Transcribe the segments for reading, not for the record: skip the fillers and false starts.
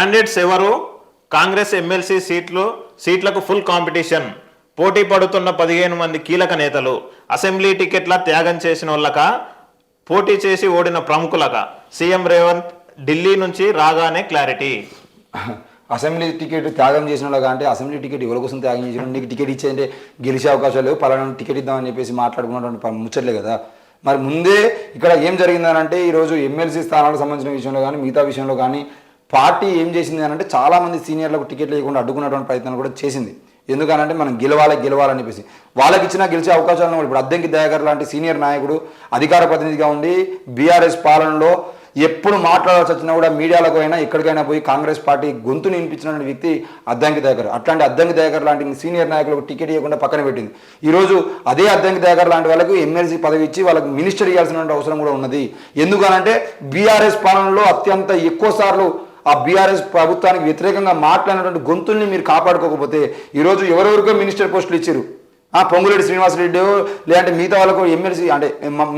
Candidates ఎవరు? Congress MLC సీట్లకు full competition. పోటీ పడుతున్న 15 మంది కీలక నేతలు. అసెంబ్లీ టికెట్ల త్యాగం చేసిన వాళ్ళక, పోటీ చేసి ఓడిన ప్రముఖులక. సీఎం రేవంత్ ఢిల్లీ నుంచి రాగానే క్లారిటీ. అసెంబ్లీ టికెట్ త్యాగం చేసిన వాళ్ళగా అంటే అసెంబ్లీ టికెట్ ఎవరి కోసం త్యాగం చేసిన? నీకు టికెట్ ఇచ్చేయంటే గెలిచే అవకాశాలు లేవు, పలానా టికెట్ ఇద్దామని చెప్పేసి మాట్లాడుకున్నటువంటి ముచ్చట్లే కదా. మరి ముందే ఇక్కడ ఏం జరిగిందని అంటే ఈరోజు ఎమ్మెల్సీ స్థానాలకు సంబంధించిన విషయంలో కానీ మిగతా విషయంలో కానీ పార్టీ ఏం చేసింది అని అంటే చాలామంది సీనియర్లకు టికెట్లు లేకుండా అడ్డుకున్నటువంటి ప్రయత్నం కూడా చేసింది. ఎందుకనంటే మనం గెలవాలని చెప్పేసి వాళ్ళకి ఇచ్చినా గెలిచే అవకాశాలను కూడా ఇప్పుడు అద్దంకి దయాకర్ లాంటి సీనియర్ నాయకుడు అధికార ప్రతినిధిగా ఉండి బీఆర్ఎస్ పాలనలో ఎప్పుడు మాట్లాడాల్సి వచ్చినా కూడా మీడియాలకు అయినా ఎక్కడికైనా పోయి కాంగ్రెస్ పార్టీ గొంతుని వినిపించిన వ్యక్తి అద్దంకి దయాకర్. అట్లాంటి అద్దంకి దయాకర్ లాంటి సీనియర్ నాయకులకు టికెట్ ఇవ్వకుండా పక్కన పెట్టింది. ఈరోజు అదే అద్దంకి దయాకర్ లాంటి వాళ్ళకు ఎమ్మెల్సీ పదవి ఇచ్చి వాళ్ళకి మినిస్టర్ ఇవ్వాల్సిన అవసరం కూడా ఉన్నది. ఎందుకనంటే బీఆర్ఎస్ పాలనలో అత్యంత ఎక్కువ సార్లు ఆ బీఆర్ఎస్ ప్రభుత్వానికి వ్యతిరేకంగా మాట్లాడినటువంటి గొంతుల్ని మీరు కాపాడుకోకపోతే ఈరోజు ఎవరెవరికో మినిస్టర్ పోస్టులు ఇచ్చారు. పొంగులేటి శ్రీనివాసరెడ్డి లేదంటే మిగతా వాళ్ళకు ఎమ్మెల్సీ అంటే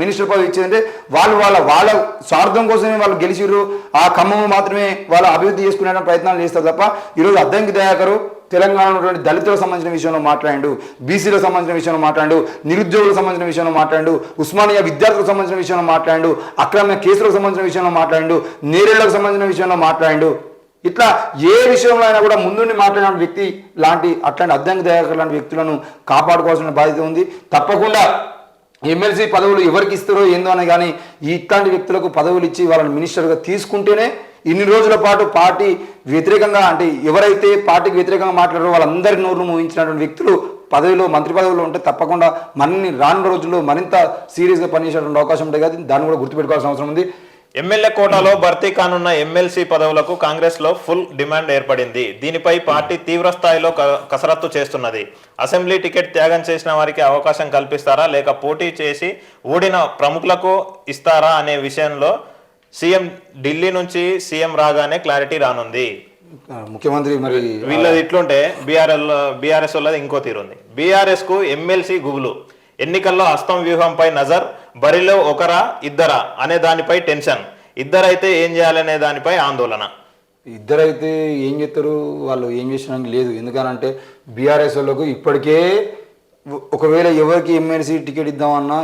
మినిస్టర్ పదవి ఇచ్చేదంటే వాళ్ళ స్వార్థం కోసమే వాళ్ళు గెలిచిర్రు. ఆ ఖమ్మం మాత్రమే వాళ్ళు అభివృద్ధి చేసుకునే ప్రయత్నాలు చేస్తారు తప్ప ఈరోజు అద్దంకి దయాకరు తెలంగాణలో ఉన్నటువంటి దళితులకు సంబంధించిన విషయంలో మాట్లాడు, బీసీలకు సంబంధించిన విషయంలో మాట్లాడు, నిరుద్యోగులకు సంబంధించిన విషయంలో మాట్లాడు, ఉస్మానియా విద్యార్థులకు సంబంధించిన విషయంలో మాట్లాడు, అక్రమ కేసులకు సంబంధించిన విషయంలో మాట్లాడు, నేరేళ్లకు సంబంధించిన విషయంలో మాట్లాడు. ఇట్లా ఏ విషయంలో అయినా కూడా ముందుండి మాట్లాడిన వ్యక్తి అట్లాంటి అద్దంకి దయాకర్ లాంటి వ్యక్తులను కాపాడుకోవాల్సిన బాధ్యత ఉంది. తప్పకుండా ఎమ్మెల్సీ పదవులు ఎవరికి ఇస్తారో ఏందో అని కానీ ఇట్లాంటి వ్యక్తులకు పదవులు ఇచ్చి వాళ్ళని మినిస్టర్గా తీసుకుంటేనే ఇన్ని రోజుల పాటు పార్టీ వ్యతిరేకంగా అంటే ఎవరైతే పార్టీకి వ్యతిరేకంగా మాట్లాడారో వాళ్ళందరి నోరును మోయించినటువంటి వ్యక్తులు పదవిలో మంత్రి పదవిలో ఉంటే తప్పకుండా మనని రానున్న రోజుల్లో మరింత సీరియస్గా పనిచేసేటువంటి అవకాశం ఉంటుంది కదా. దాన్ని కూడా గుర్తుపెట్టుకోవాల్సిన అవసరం ఉంది. ఎమ్మెల్యే కోటాలో భర్తీ కానున్న ఎమ్మెల్సీ పదవులకు కాంగ్రెస్ లో ఫుల్ డిమాండ్ ఏర్పడింది. దీనిపై పార్టీ తీవ్ర స్థాయిలో కసరత్తు చేస్తున్నది. అసెంబ్లీ టికెట్ త్యాగం చేసిన వారికి అవకాశం కల్పిస్తారా లేక పోటీ చేసి ఓడిన ప్రముఖులకు ఇస్తారా అనే విషయంలో సీఎం ఢిల్లీ నుంచి సీఎం రాగానే క్లారిటీ రానుంది. ముఖ్యమంత్రి మరి వీళ్ళది ఇట్లుంటే బీఆర్ఎస్ వాళ్ళది ఇంకో తీరుంది. బీఆర్ఎస్ కు ఎమ్మెల్సీ గుబులు. ఎన్నికల్లో హస్తం వ్యూహంపై నజర్. బరిలో ఒకరా ఇద్దరా అనే దానిపై టెన్షన్. ఇద్దరైతే ఏం చేయాలనే దానిపై ఆందోళన. ఇద్దరైతే ఏం చేస్తారు, వాళ్ళు ఏం చేసినా లేదు. ఎందుకనంటే బీఆర్ఎస్ వాళ్ళకు ఇప్పటికే ఒకవేళ ఎవరికి ఎమ్మెల్సీ టికెట్ ఇద్దామన్నా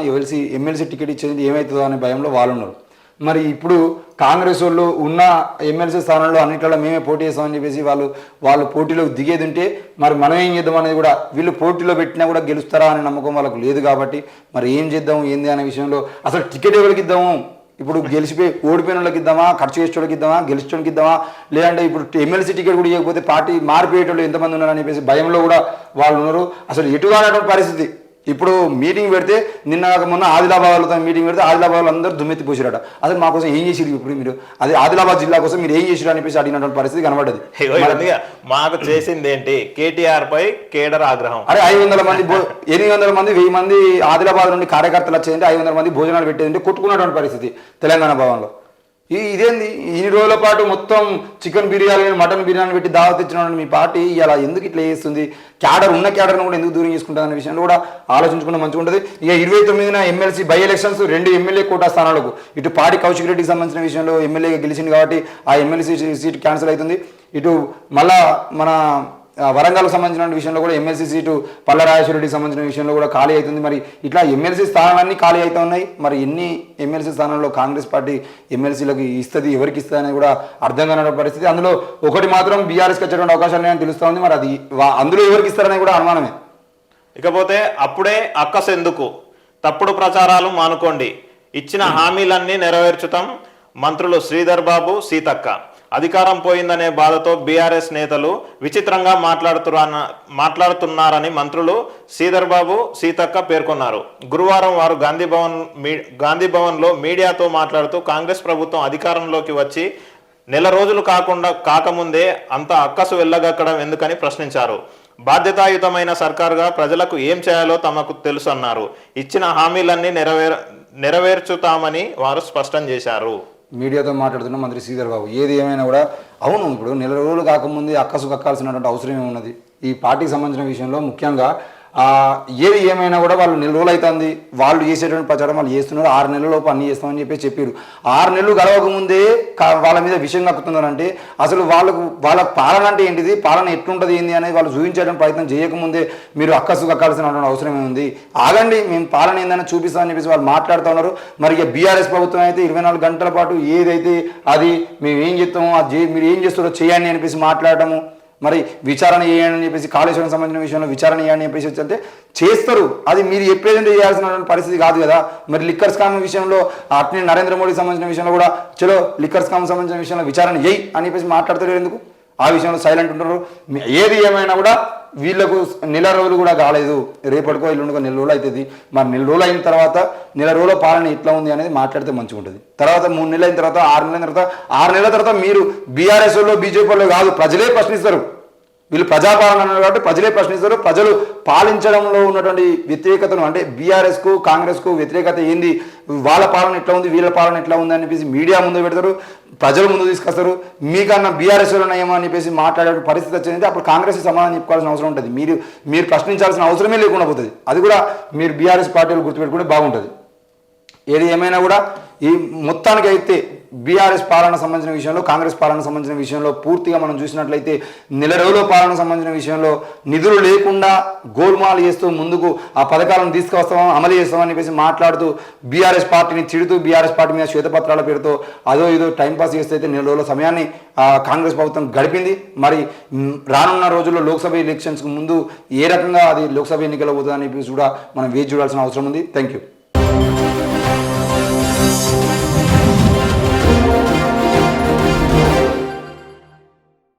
ఎమ్మెల్సీ టికెట్ ఇచ్చేది ఏమవుతుందో అనే భయంలో వాళ్ళు ఉన్నారు. మరి ఇప్పుడు కాంగ్రెస్ వాళ్ళు ఉన్న ఎమ్మెల్సీ స్థానంలో అన్నింటిలో మేమే పోటీ చేస్తామని చెప్పేసి వాళ్ళు పోటీలోకి దిగేది ఉంటే మరి మనం ఏం చేద్దాం అనేది కూడా వీళ్ళు పోటీలో పెట్టినా కూడా గెలుస్తారా అనే నమ్మకం వాళ్ళకు లేదు. కాబట్టి మరి ఏం చేద్దాం ఏంది అనే విషయంలో అసలు టికెట్ ఎవరికి ఇద్దాము, ఇప్పుడు ఓడిపోయిన వాళ్ళకి ఇద్దామా, ఖర్చు చేసేటోళ్ళకి ఇద్దామా, గెలిచేటోళ్ళకి ఇద్దామా, లేదంటే ఇప్పుడు ఎమ్మెల్సీ టికెట్ కూడా ఇవ్వకపోతే పార్టీ మారిపోయేటోళ్ళు ఎంతమంది ఉన్నారని చెప్పేసి భయంలో కూడా వాళ్ళు ఉన్నారు. అసలు ఎటుగానటువంటి పరిస్థితి. ఇప్పుడు మీటింగ్ పెడితే మొన్న ఆదిలాబాద్లో మీటింగ్ పెడితే ఆదిలాబాద్లో అందరూ దుమ్మెత్తి పోసిరట. అసలు మా కోసం ఏం చేసిరు, ఇప్పుడు మీరు అది ఆదిలాబాద్ జిల్లా కోసం మీరు ఏం చేసిరు అనిపించి అడిగినటువంటి పరిస్థితి కనబడ్డది. మాకు చేసింది ఏంటి? కేటీఆర్ పై కేడర్ ఆగ్రహం. అరే 500 మంది 800 మంది 1000 మంది ఆదిలాబాద్ నుండి కార్యకర్తలు వచ్చేదంటే 500 మంది భోజనాలు పెట్టేదంటే కొట్టుకున్నటువంటి పరిస్థితి తెలంగాణ భవన్లో. ఇదేంది ఇన్ని రోజుల పాటు మొత్తం చికెన్ బిర్యానీ మటన్ బిర్యానీ పెట్టి దావత్ ఇచ్చిన మీ పార్టీ ఇలా ఎందుకు ఇట్లా చేస్తుంది? ఉన్న క్యాడర్ను కూడా ఎందుకు దూరం చేసుకుంటుంది అనే విషయంలో కూడా ఆలోచించుకుంటే మంచిగా ఉంటుంది. ఇక 29న MLC by elections 2 MLA quota స్థానాలకు ఇటు పాడి కౌశిక్ రెడ్డికి సంబంధించిన విషయంలో ఎమ్మెల్యేగా గెలిచింది కాబట్టి ఆ ఎమ్మెల్సీ సీట్ క్యాన్సిల్ అవుతుంది. ఇటు మళ్ళా మన వరంగల్కి సంబంధించిన విషయంలో కూడా ఎమ్మెల్సీ సీటు పల్లరాజేశ్వరరెడ్డికి సంబంధించిన విషయంలో కూడా ఖాళీ అవుతుంది. మరి ఇట్లా ఎమ్మెల్సీ స్థానాలన్నీ ఖాళీ అవుతూ ఉన్నాయి. మరి ఎన్ని ఎమ్మెల్సీ స్థానాల్లో కాంగ్రెస్ పార్టీ ఎమ్మెల్సీలకు ఇస్తుంది, ఎవరికి ఇస్తుంది అనేది కూడా అర్థం కాని పరిస్థితి. అందులో ఒకటి మాత్రం బీఆర్ఎస్కి వచ్చేటువంటి అవకాశాలు లేదని తెలుస్తూ ఉంది. మరి అది అందులో ఎవరికి ఇస్తారనేది కూడా అనుమానమే. ఇకపోతే అప్పుడే అక్కసు ఎందుకు? తప్పుడు ప్రచారాలు మానుకోండి. ఇచ్చిన హామీలన్నీ నెరవేర్చుతాం. మంత్రులు శ్రీధర్ బాబు, సీతక్క. అధికారం పోయిందనే బాధతో బీఆర్ఎస్ నేతలు విచిత్రంగా మాట్లాడుతున్నారని మంత్రులు శ్రీధర్ బాబు, సీతక్క పేర్కొన్నారు. గురువారం వారు గాంధీభవన్లో మీడియాతో మాట్లాడుతూ కాంగ్రెస్ ప్రభుత్వం అధికారంలోకి వచ్చి నెల రోజులు కాకముందే అంత అక్కసు వెళ్ళగక్కడం ఎందుకని ప్రశ్నించారు. బాధ్యతాయుతమైన సర్కారుగా ప్రజలకు ఏం చేయాలో తమకు తెలుసు అన్నారు. ఇచ్చిన హామీలన్నీ నెరవేర్చుతామని వారు స్పష్టం చేశారు. మీడియాతో మాట్లాడుతున్న మంత్రి శ్రీధర్ బాబు ఏది ఏమైనా కూడా అవును, ఇప్పుడు నెల రోజులు కాకముందే అక్కసు కక్కాల్సినటువంటి అవసరం ఏమున్నది? ఈ పార్టీకి సంబంధించిన విషయంలో ముఖ్యంగా ఏది ఏమైనా కూడా వాళ్ళు నెల రోజులు అవుతుంది, వాళ్ళు చేసేటువంటి ప్రచారం వాళ్ళు చేస్తున్నారు, 6 నెలల లోపు అన్ని చేస్తామని చెప్పారు. 6 నెలలు గడవకముందే వాళ్ళ మీద విషయం కక్కుతున్నారంటే అసలు వాళ్ళ పాలన అంటే ఏంటిది, పాలన ఎట్లుంటుంది ఏంది అనేది వాళ్ళు చూపించేయడానికి ప్రయత్నం చేయకముందే మీరు అక్కసు కక్కాల్సినటువంటి అవసరం ఏముంది? ఆగండి, మేము పాలన ఏందని చూపిస్తామని చెప్పేసి వాళ్ళు మాట్లాడుతూ ఉన్నారు. మరి ఇక బీఆర్ఎస్ ప్రభుత్వం అయితే 24 గంటల పాటు ఏదైతే అది మేము ఏం చేస్తామో అది మీరు ఏం చేస్తారో చేయండి అనిపించి మాట్లాడటము, మరి విచారణ చేయండి అని చెప్పేసి కాళేశ్వరం సంబంధించిన విషయంలో విచారణ చేయండి అని చెప్పేసి అంటే చేస్తారు. అది మీరు చెప్పేదంటే చేయాల్సిన పరిస్థితి కాదు కదా. మరి లిక్కర్ స్కామ్ విషయంలో అట్నే నరేంద్ర మోడీకి సంబంధించిన విషయంలో కూడా చలో లిక్కర్ స్కామ్ సంబంధించిన విషయంలో విచారణ చేయి అని చెప్పేసి మాట్లాడతారు ఎందుకు? ఆ విషయంలో సైలెంట్ ఉంటారు. ఏది ఏమైనా కూడా వీళ్ళకు నెల రోజులు కూడా కాలేదు, రేపటికో ఎల్లుండికో నెల రోజులు అవుతుంది. మరి నెల రోజులు అయిన తర్వాత నెల రోజుల పాలన ఎట్లా ఉంది అనేది మాట్లాడితే మంచిగా ఉంటుంది. తర్వాత 3 నెలలు అయిన తర్వాత 6 నెలల తర్వాత 6 నెలల తర్వాత మీరు బీఆర్ఎస్ వాళ్ళు బీజేపీ వాళ్ళు కాదు, ప్రజలే ప్రశ్నిస్తారు. వీళ్ళు ప్రజాపాలన అన్నారు కాబట్టి ప్రజలే ప్రశ్నిస్తారు. ప్రజలు పాలించడంలో ఉన్నటువంటి వ్యతిరేకతను అంటే బీఆర్ఎస్కు కాంగ్రెస్కు వ్యతిరేకత ఏంది, వాళ్ళ పాలన ఎట్లా ఉంది వీళ్ళ పాలన ఎట్లా ఉంది అని చెప్పేసి మీడియా ముందు పెడతారు, ప్రజల ముందు తీసుకొస్తారు. మీకన్నా బీఆర్ఎస్ ఉన్నాయేమో అని చెప్పేసి మాట్లాడే పరిస్థితి వచ్చింది. అప్పుడు కాంగ్రెస్ సమాధానం చెప్పుకోవాల్సిన అవసరం ఉంటుంది. మీరు ప్రశ్నించాల్సిన అవసరమే లేకుండా పోతుంది. అది కూడా మీరు బీఆర్ఎస్ పార్టీలు గుర్తుపెట్టుకుంటే బాగుంటుంది. ఏది ఏమైనా కూడా ఈ మొత్తానికి అయితే బీఆర్ఎస్ పాలన సంబంధించిన విషయంలో కాంగ్రెస్ పాలన సంబంధించిన విషయంలో పూర్తిగా మనం చూసినట్లయితే నెల రోజుల పాలన సంబంధించిన విషయంలో నిధులు లేకుండా గోల్మాల్ చేస్తూ ముందుకు ఆ పథకాలను తీసుకువస్తాం అమలు చేస్తామని చెప్పేసి మాట్లాడుతూ బీఆర్ఎస్ పార్టీని తిడుతూ బీఆర్ఎస్ పార్టీ మీద శ్వేతపత్రాల పేరుతో అదో ఇదో టైంపాస్ చేస్తే అయితే నెల రోజుల సమయాన్ని కాంగ్రెస్ ప్రభుత్వం గడిపింది. మరి రానున్న రోజుల్లో లోక్సభ ఎలక్షన్స్కు ముందు ఏ రకంగా అది లోక్సభ ఎన్నికలు అవుతుందని చెప్పేసి కూడా మనం వేచి చూడాల్సిన అవసరం ఉంది. Thank you.